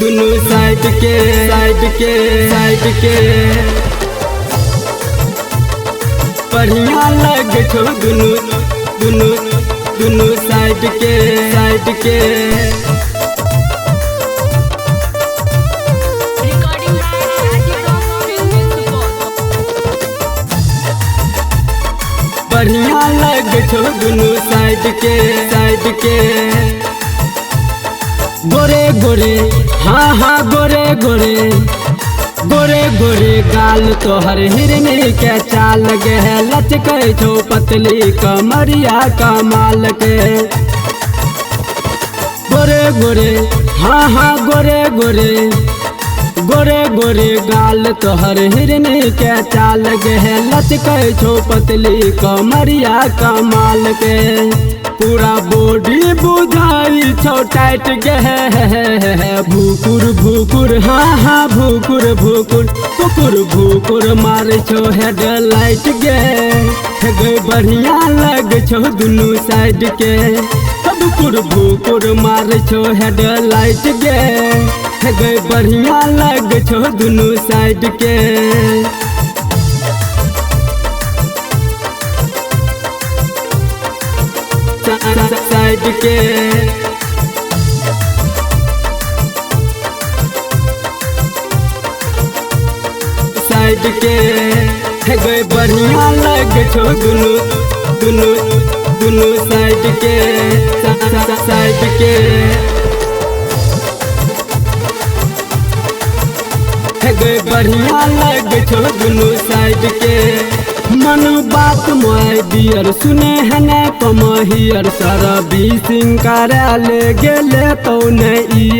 दुनु साइड के बढ़िया लगे छो दुनु साइड के Recording by Rajiv Music Support. बढ़िया लगे छो दुनु साइड के गोरे गोरे हाँ गोरे गोरे गाल तोहर हिरनी के चाल लगे है लचके छो पतली कमरिया कमाल के गोरे हाँ गोरे गाल तोहर हिरनी के चाल लगे है लचके छो पतली कमरिया कमाल के पूरा बॉडी बुझाई छो टाइट गे भूकुर हाँ भूकुर मारे छो हेडलाइट गे बढ़िया लगे छो दुनु साइड के भूकुर मारे छो हेडलाइट गे बढ़िया लगे छो दुनु साइड के साइड के गए बढ़िया लगे छो दुनु साइड के गए बढ़िया लगे छो दुनु साइड के मन बात मोय दियर सुने है न कमहियर सर्विसिंग करा ले गेले तो नहीं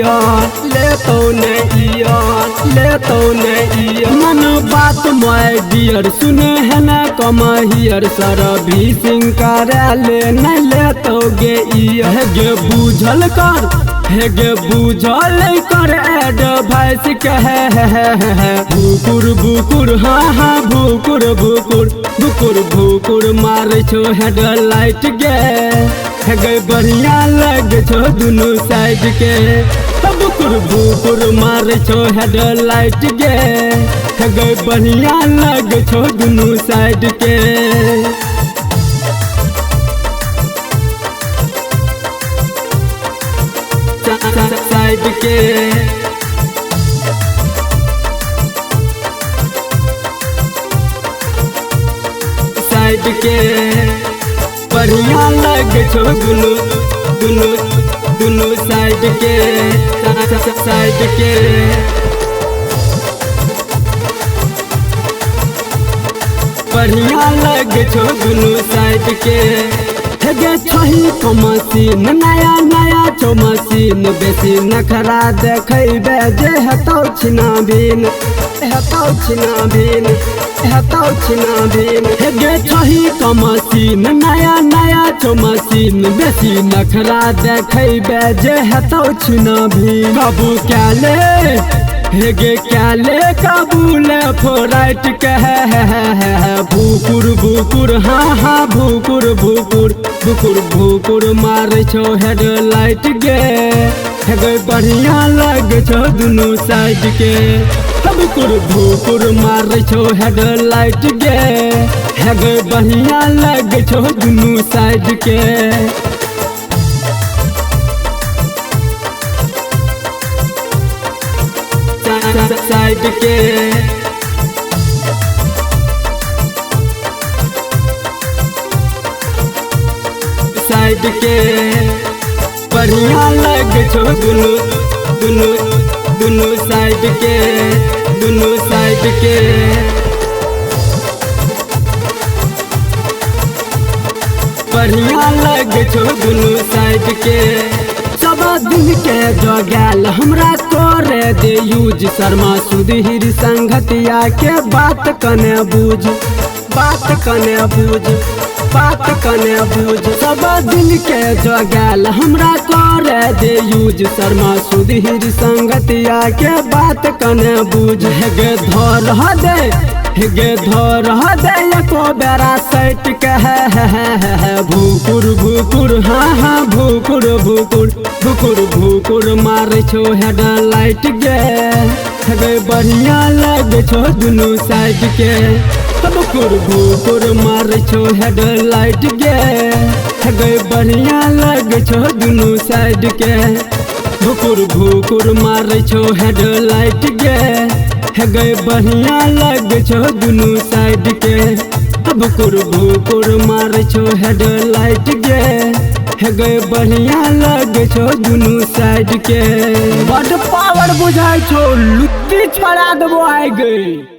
मन बात मोय दियर सुने है न कमहियर सर्विसिंग करा ले नहीं ले तो गे बुझल कर एडवाइस कहे भूकुर हाँ भूकुर मारे छो हेडलाइट गे बढ़िया लगे छो दुनु साइड के भूकुर मारे छो हेडलाइट गे बढ़िया लगे छो दुनु साइड के साइड के बढ़िया लगे छो दुनु साइड के बढ़िया लगे छो दुनु साइड के गे छही को मशीन नया छो मशीन बेसी नखरा देखैबे जे हेतौ छिनाबिन गे छही को मशीन नया छो मशीन बेसी नखरा देखैबे जे हेतौ छिनाबिन काबू क्या ले काबूल फोराइट कहे भूकुर हाँ भूकुर मारे छो हेडलाइट गे बढ़िया लगे छो दुनु साइड के भूकुर मारे छो हेडलाइट गे बढ़िया लगे छो दुनु साइड के साइड के बढ़िया लगे छो दुनु साइड के बढ़िया लगे छो दुनु साइड के सब दिन के जो गैल हमरा तोरे दे यूज शर्मा सुधीर संगतिया के बात कने बूझ सब दिन के जो गैल हमरा तोरे दे यूज शर्मा सुधीर संगतिया के बात कने बूझ गे धर एको बेरा सैट कहे भूकुर हाँ भूकुर भुकुर भुकुर मारे छो हेडलाइट गे गे बढ़िया लगे छो दुनू साइड के भुकुर भुकुर मारे छो हेडलाइट गे गे बढ़िया लगे छो दुनू साइड के भुकुर भुकुर मारे छो हेडलाइट गे गे बढ़िया लगे छो दुनू साइड के भुकुर भुकुर मारे छो हेडलाइट गे गे बढ़िया लगे छो दुनू साइड के बड़ पावर बुझाई छो लुत्ती छोड़ा देबो आइ गई।